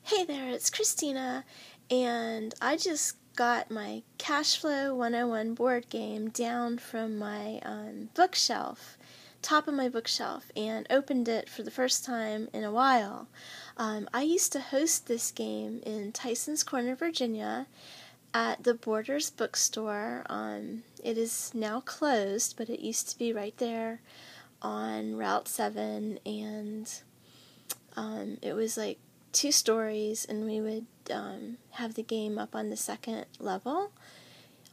Hey there, it's Christina, and I just got my Cash Flow 101 board game down from my bookshelf, top of my bookshelf, and opened it for the first time in a while. I used to host this game in Tyson's Corner, Virginia, at the Borders bookstore. It is now closed, but it used to be right there on Route 7, and it was like 2 stories, and we would have the game up on the second level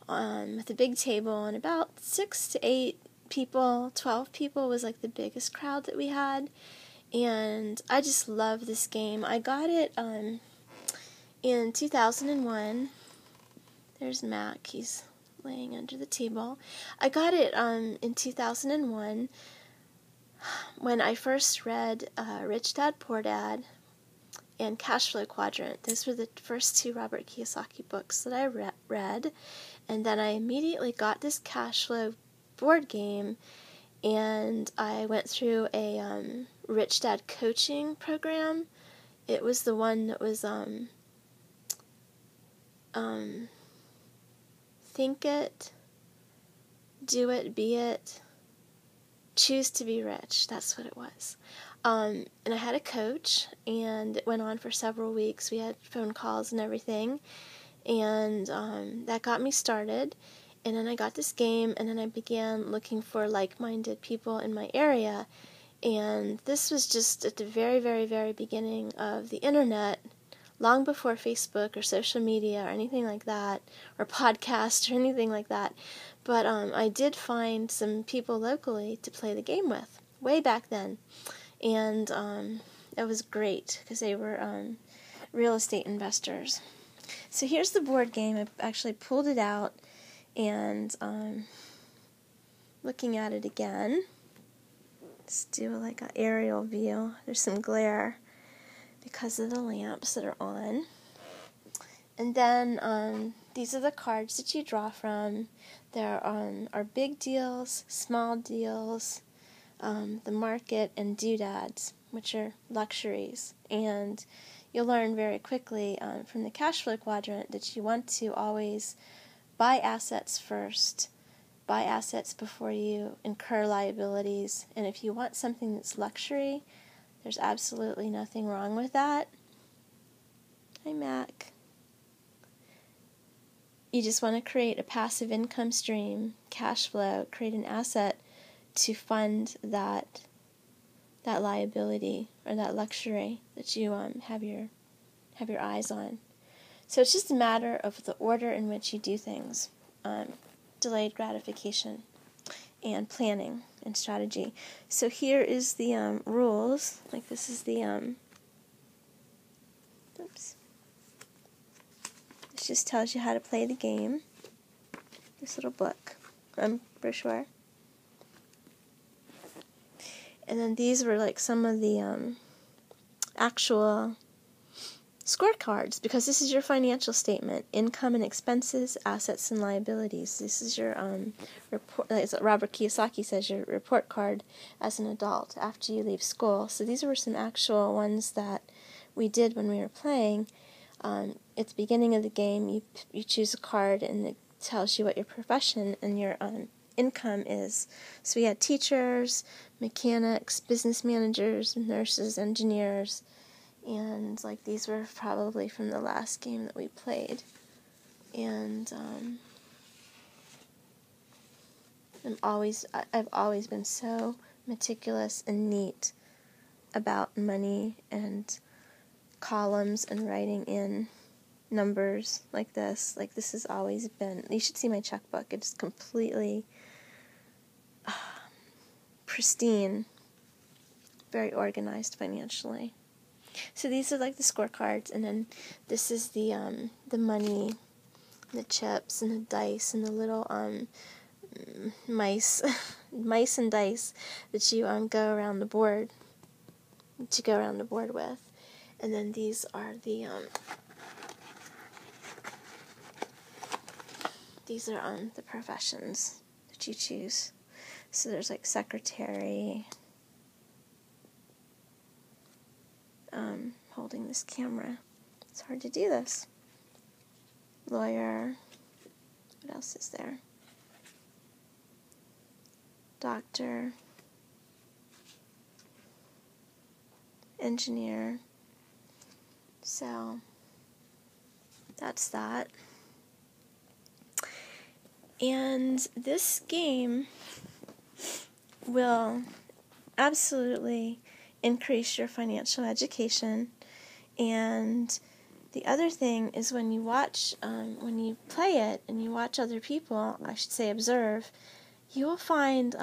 with a big table, and about 6 to 8 people, 12 people was like the biggest crowd that we had, and I just love this game. I got it in 2001. There's Mac, he's laying under the table. I got it in 2001 when I first read Rich Dad, Poor Dad and Cash Flow Quadrant. Those were the first 2 Robert Kiyosaki books that I read, and then I immediately got this Cash Flow board game, and I went through a Rich Dad coaching program. It was the one that was Think It, Do It, Be It, Choose to Be Rich. That's what it was. And I had a coach, and it went on for several weeks. We had phone calls and everything, and that got me started. And then I got this game, and then I began looking for like-minded people in my area. And this was just at the very, very, very beginning of the internet, long before Facebook or social media or anything like that, or podcast or anything like that. But I did find some people locally to play the game with, way back then. And it was great because they were real estate investors. So here's the board game. I actually pulled it out and looking at it again. Let's do like an aerial view. There's some glare because of the lamps that are on. And then these are the cards that you draw from. There are big deals, small deals, the market, and doodads, which are luxuries. And you'll learn very quickly from the cash flow quadrant that you want to always buy assets first, buy assets before you incur liabilities. And if you want something that's luxury, there's absolutely nothing wrong with that. Hi, Mac. You just want to create a passive income stream, cash flow, create an asset to fund that liability or that luxury that you have your eyes on. So it's just a matter of the order in which you do things, delayed gratification, and planning and strategy. So here is the rules. Like this is the oops. This just tells you how to play the game. This little book, brochure. And then these were like some of the actual scorecards, because this is your financial statement: income and expenses, assets and liabilities. This is your report, as Robert Kiyosaki says, your report card as an adult after you leave school. So these were some actual ones that we did when we were playing. At the beginning of the game, you choose a card, and it tells you what your profession and your income is. So we had teachers, mechanics, business managers, nurses, engineers, and like these were probably from the last game that we played. And I've always been so meticulous and neat about money and columns and writing in numbers like this. Like this has always been, you should see my checkbook. It's completely pristine, very organized financially. So these are like the scorecards, and then this is the money, the chips, and the dice, and the little mice and dice that you go around the board with. And then these are the the professions that you choose. So there's like secretary, holding this camera. It's hard to do this. Lawyer. What else is there? Doctor. Engineer. So, that's that. And this game will absolutely increase your financial education. And the other thing is when you play it and you watch other people, I should say observe, you will find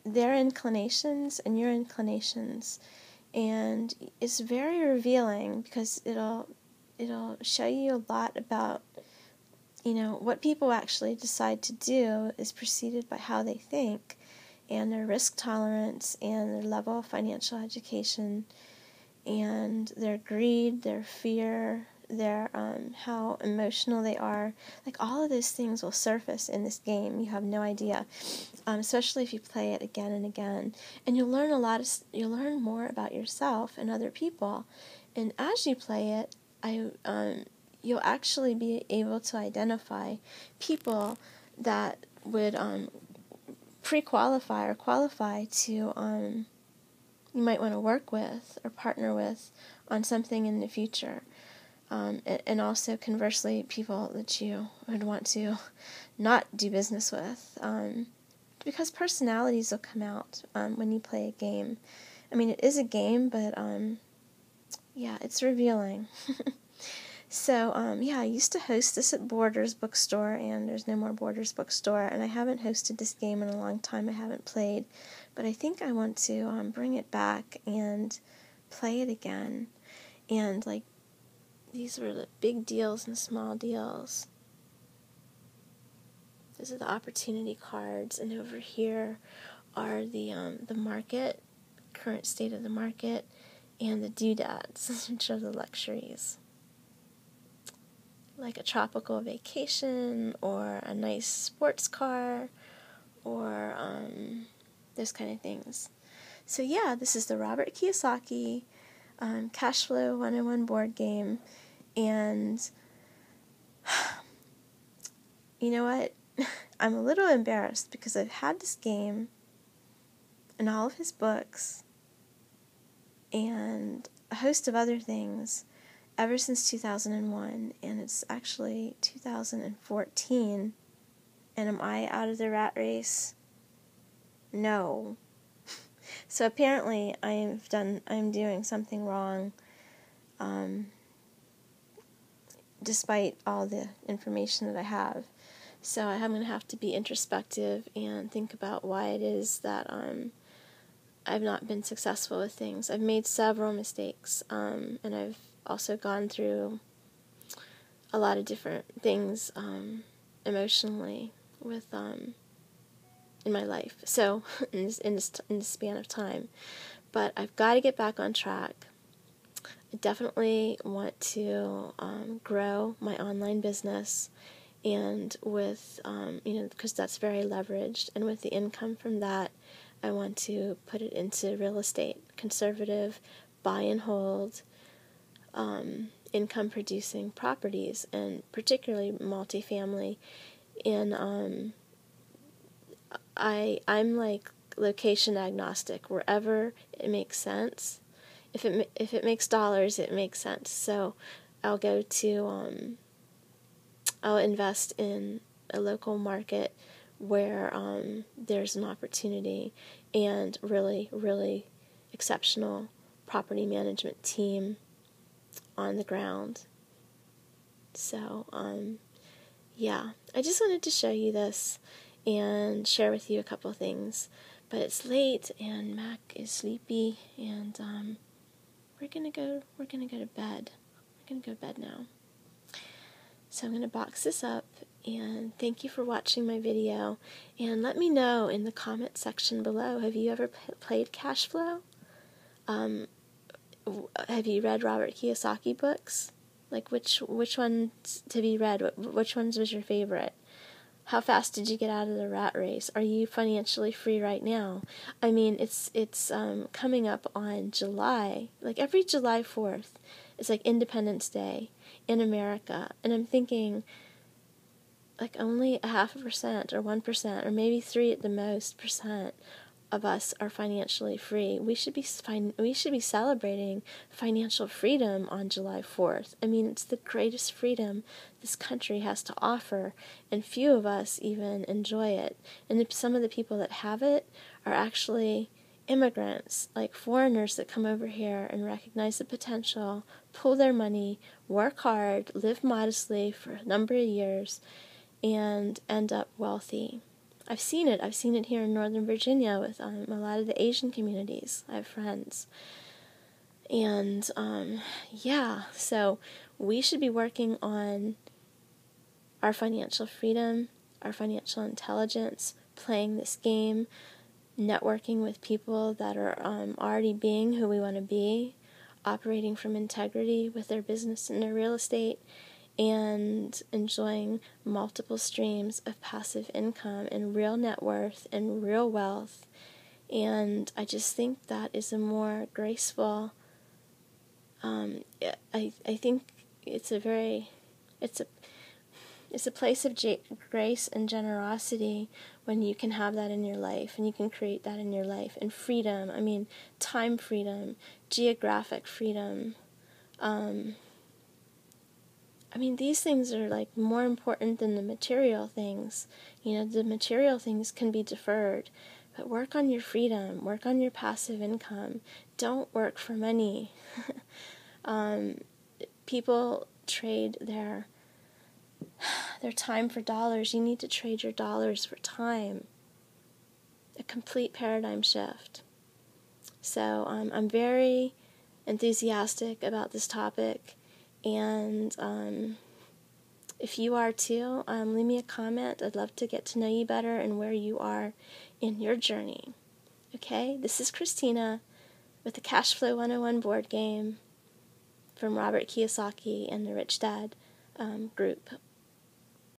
their inclinations and your inclinations. And it's very revealing because it'll show you a lot about, what people actually decide to do is preceded by how they think and their risk tolerance and their level of financial education and their greed, their fear, their how emotional they are. Like, all of those things will surface in this game. You have no idea, especially if you play it again and again. And you'll learn you'll learn more about yourself and other people. And as you play it, you'll actually be able to identify people that would pre-qualify or qualify to you might want to work with or partner with on something in the future. And also, conversely, people that you would want to not do business with. Because personalities will come out when you play a game. I mean, it is a game, but yeah, it's revealing. So, I used to host this at Borders Bookstore, and there's no more Borders Bookstore, and I haven't hosted this game in a long time. I haven't played, but I think I want to bring it back and play it again. And, like, these were the big deals and small deals. These are the opportunity cards, and over here are the market, current state of the market, and the doodads, which are the luxuries. Like a tropical vacation, or a nice sports car, or those kind of things. So yeah, this is the Robert Kiyosaki Cash Flow 101 board game, and you know what? I'm a little embarrassed because I've had this game and all of his books and a host of other things ever since 2001, and it's actually 2014, and am I out of the rat race? No. So apparently I'm doing something wrong, despite all the information that I have. So I'm going to have to be introspective and think about why it is that I've not been successful with things. I've made several mistakes, and I've also gone through a lot of different things emotionally with in my life. So in this span of time, but I've got to get back on track. I definitely want to grow my online business, and with because that's very leveraged, and with the income from that, I want to put it into real estate, conservative, buy and hold, income producing properties, and particularly multifamily. And I'm like location agnostic. Wherever it makes sense, if it makes dollars, it makes sense. So I'll go to I'll invest in a local market where there's an opportunity and really, really exceptional property management team on the ground. So, yeah, I just wanted to show you this and share with you a couple of things. But it's late and Mac is sleepy, and we're gonna go to bed. We're gonna go to bed now. So I'm gonna box this up, and thank you for watching my video. And let me know in the comment section below, have you ever played Cash Flow? Have you read Robert Kiyosaki books? Like, which ones have you read? Which ones was your favorite? How fast did you get out of the rat race? Are you financially free right now? I mean, it's coming up on July, like every July 4th, It's like Independence Day in America. And I'm thinking, like, only 0.5% or 1% or maybe 3 at the most percent of us are financially free. We should be celebrating financial freedom on July 4th. I mean, it's the greatest freedom this country has to offer, and few of us even enjoy it. And some of the people that have it are actually immigrants, like foreigners that come over here and recognize the potential, pull their money, work hard, live modestly for a number of years, and end up wealthy. I've seen it. I've seen it here in Northern Virginia with a lot of the Asian communities. I have friends. And, so we should be working on our financial freedom, our financial intelligence, playing this game, networking with people that are already being who we want to be, operating from integrity with their business and their real estate, and enjoying multiple streams of passive income and real net worth and real wealth. And I just think that is a more graceful, I think it's a place of grace and generosity when you can have that in your life, and you can create that in your life. And freedom, I mean, time freedom, geographic freedom, these things are like more important than the material things. The material things can be deferred, but work on your freedom, work on your passive income. Don't work for money. People trade their time for dollars. You need to trade your dollars for time. A complete paradigm shift. So I'm very enthusiastic about this topic. And if you are too, leave me a comment. I'd love to get to know you better and where you are in your journey. Okay, this is Christina with the Cashflow 101 board game from Robert Kiyosaki and the Rich Dad group.